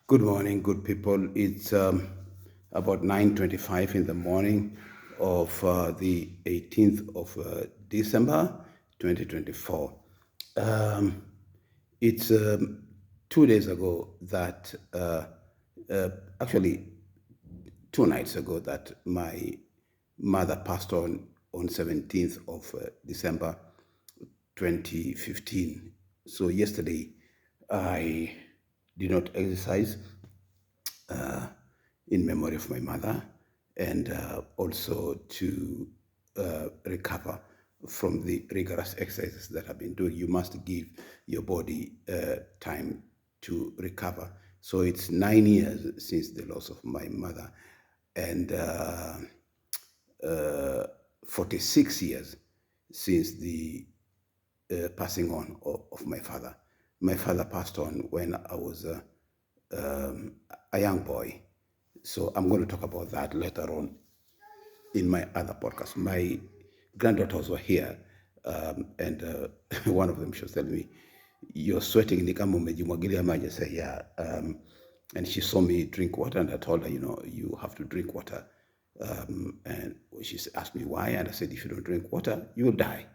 Good morning, good people. It's about 9:25 in the morning of the 18th of December 2024. Um, it's 2 days ago that, uh, actually 2 nights ago, that my mother passed on 17th of December 2015. So yesterday I did not exercise in memory of my mother, and also to recover from the rigorous exercises that I've been doing. You must give your body time to recover. So it's 9 years since the loss of my mother, and 46 years since the passing on of my father. My father passed on when I was a young boy. So I'm going to talk about that later on in my other podcast. My granddaughters were here, and one of them, she was telling me, "You're sweating ni kama umejimwagilia maji." I said, "Yeah." And she saw me drink water, and I told her, you have to drink water. And she asked me why, and I said, if you don't drink water, you will die.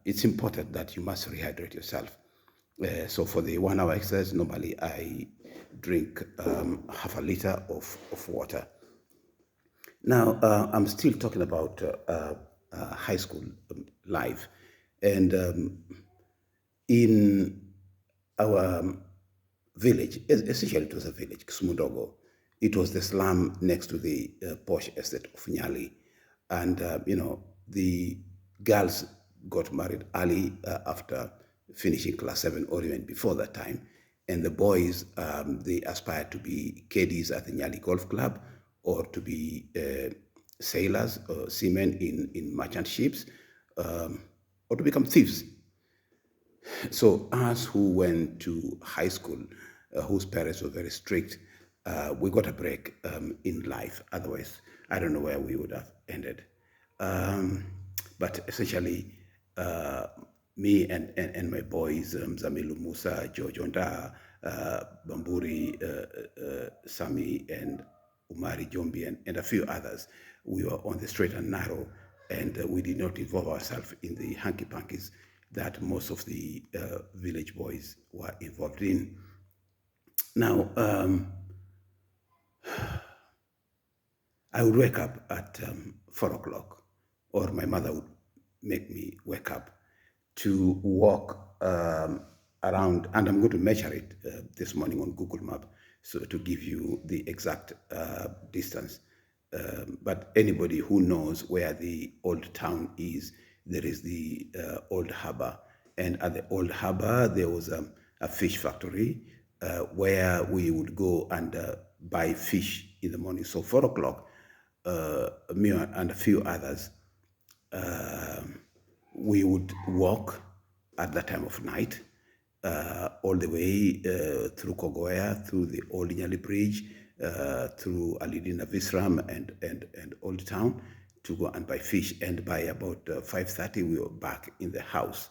It's important that you must rehydrate yourself. So for the 1 hour exercise, normally I drink half a liter of water. Now, I'm still talking about high school life. And in our village, essentially it was a village, Kisumudogo, it was the slum next to the posh estate of Nyali. And, the girls got married early after finishing class 7 or even before that time. And the boys, they aspired to be caddies at the Nyali Golf Club, or to be sailors or seamen in merchant ships, or to become thieves. So us who went to high school, whose parents were very strict, we got a break in life. Otherwise, I don't know where we would have ended. Um, but essentially, uh, me and my boys, Zamilu Musa, George Onda, Bamburi, Sami, and Umari Jombi, and a few others, we were on the straight and narrow, and we did not involve ourselves in the hanky pankies that most of the village boys were involved in. Now, I would wake up at 4 o'clock, or my mother would make me wake up to walk around, and I'm going to measure it this morning on Google Map, so to give you the exact distance. But anybody who knows where the old town is, there is the old harbor, and at the old harbor there was a fish factory where we would go and buy fish in the morning. So 4 o'clock, me and a few others, we would walk at that time of night all the way through Kogoya, through the Old Nyali Bridge, through Alidina Visram and Old Town, to go and buy fish. And by about 5:30, we were back in the house.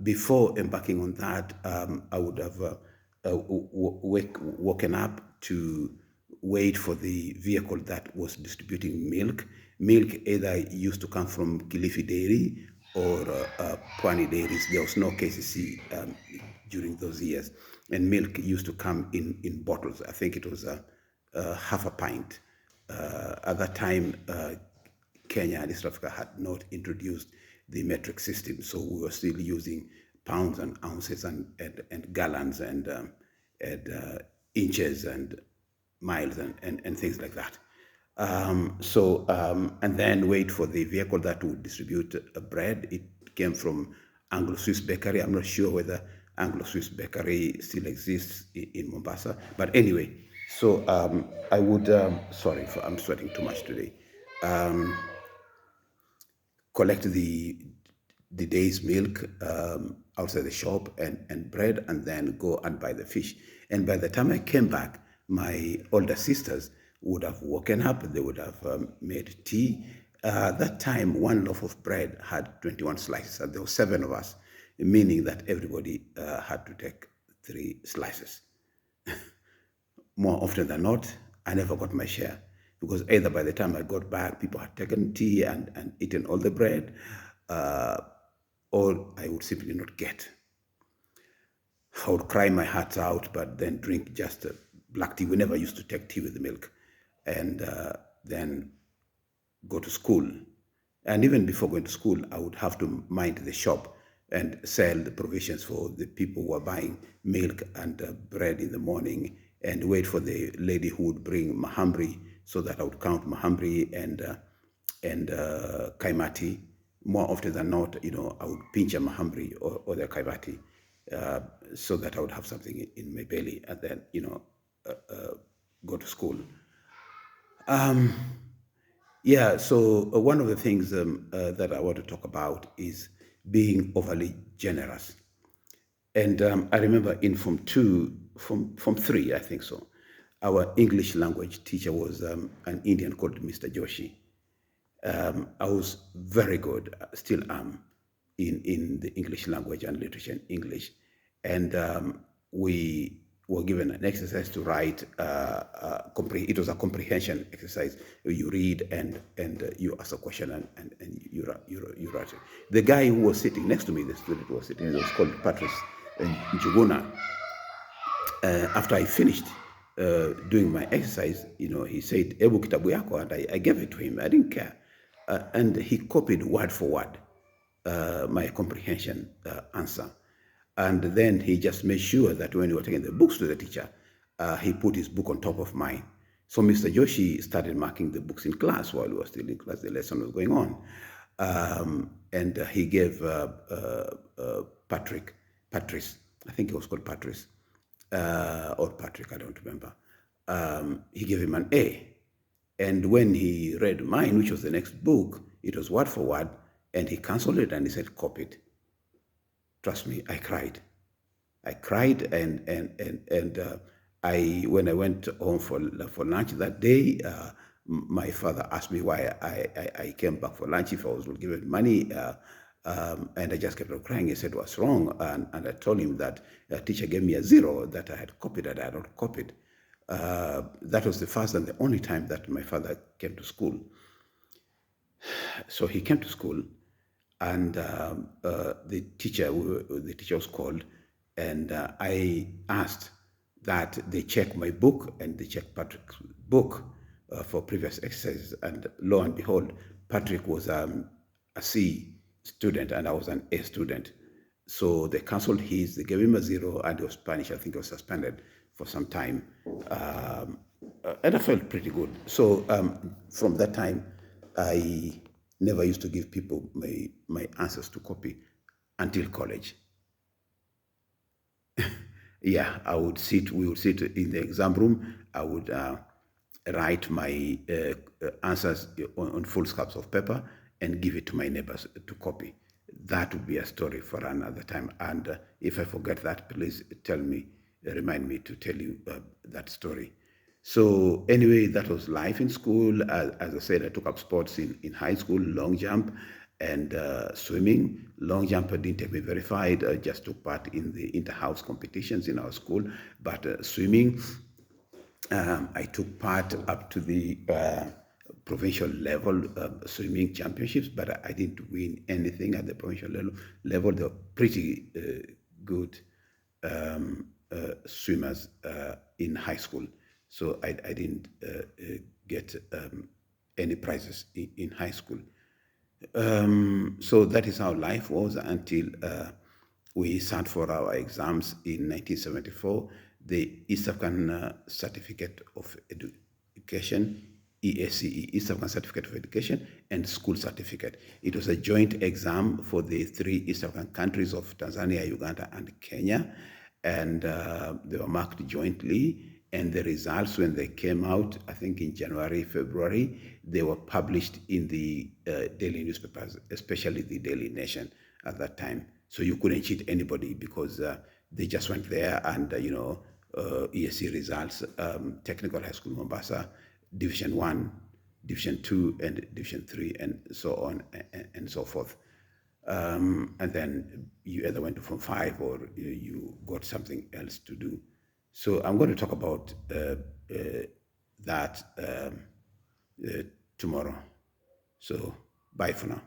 Before embarking on that, I would have woken up to wait for the vehicle that was distributing milk. Milk either used to come from Kilifi Dairy or Pwani Dairies. There was no KCC during those years. And milk used to come in bottles. I think it was half a pint. At that time, Kenya and East Africa had not introduced the metric system, so we were still using pounds and ounces and gallons and inches and miles and things like that. And then wait for the vehicle that would distribute bread. It came from Anglo Swiss Bakery. I'm not sure whether Anglo Swiss Bakery still exists in Mombasa, but anyway. So I would, sorry, I'm sweating too much today. Collect the day's milk outside the shop and bread, and then go and buy the fish. And by the time I came back, my older sisters would have woken up, they would have made tea. That time, one loaf of bread had 21 slices, and there were 7 of us, meaning that everybody had to take 3 slices. more often than not, I never got my share because either by the time I got back, people had taken tea and eaten all the bread, uh, or I would simply not get. I would cry my heart out, but then drink just black tea. We never used to take tea with milk. And then go to school. And even before going to school, I would have to mind the shop and sell the provisions for the people who are buying milk and bread in the morning, and wait for the lady who would bring mahamri, so that I would count mahamri and kaimati. More often than not, I would pinch a mahamri or the kaimati, so that I would have something in my belly, and then go to school. Yeah, so one of the things that I want to talk about is being overly generous. And I remember in Form 3, I think so, our English language teacher was an Indian called Mr. Joshi. I was very good, still am, in the English language and literature in English. And we were given an exercise to write. It was a comprehension exercise. You read and you ask a question and you write it. The guy who was sitting next to me, the student who was sitting, was called Patrice Njuguna. After I finished doing my exercise, he said, "Ebu kitabu yako," and I gave it to him. I didn't care. And he copied word for word my comprehension answer. And then he just made sure that when we were taking the books to the teacher, he put his book on top of mine. So Mr. Joshi started marking the books in class while we were still in class. The lesson was going on. And he gave Patrice, I think he was called Patrice, or Patrick, I don't remember. He gave him an A. And when he read mine, which was the next book, it was word for word, and he canceled it and he said, "Copy it." Trust me, I cried. I cried, and when I went home for lunch that day, my father asked me why I came back for lunch, if I was given money, and I just kept on crying. He said, "What's wrong?" And I told him that a teacher gave me a 0, that I had copied and I had not copied. That was the first and the only time that my father came to school. So he came to school, and the teacher was called, and I asked that they check my book and they check Patrick's book for previous exercises. And lo and behold, Patrick was a C student and I was an A student. So they canceled his, they gave him a 0, and he was punished. I think he was suspended for some time. And I felt pretty good. So from that time, I never used to give people my answers to copy until college. Yeah, we would sit in the exam room. I would write my answers on full scraps of paper and give it to my neighbors to copy. That would be a story for another time. And if I forget that, please remind me to tell you that story. So anyway, that was life in school. As I said, I took up sports in high school, long jump and swimming. Long jump didn't take me very far. I just took part in the inter-house competitions in our school. But swimming, I took part up to the provincial level swimming championships, but I didn't win anything at the provincial level. They were pretty good swimmers in high school. So I didn't get any prizes in high school. So that is how life was until we sat for our exams in 1974, the East African Certificate of Education, EACE, East African Certificate of Education, and School Certificate. It was a joint exam for the 3 East African countries of Tanzania, Uganda, and Kenya, and they were marked jointly. And the results, when they came out, I think in January, February, they were published in the daily newspapers, especially the Daily Nation at that time. So you couldn't cheat anybody because they just went there and, ESC results, Technical High School Mombasa, Division 1, Division 2, and Division 3, and so on and so forth. And then you either went to Form 5 or you got something else to do. So I'm going to talk about that tomorrow. So bye for now.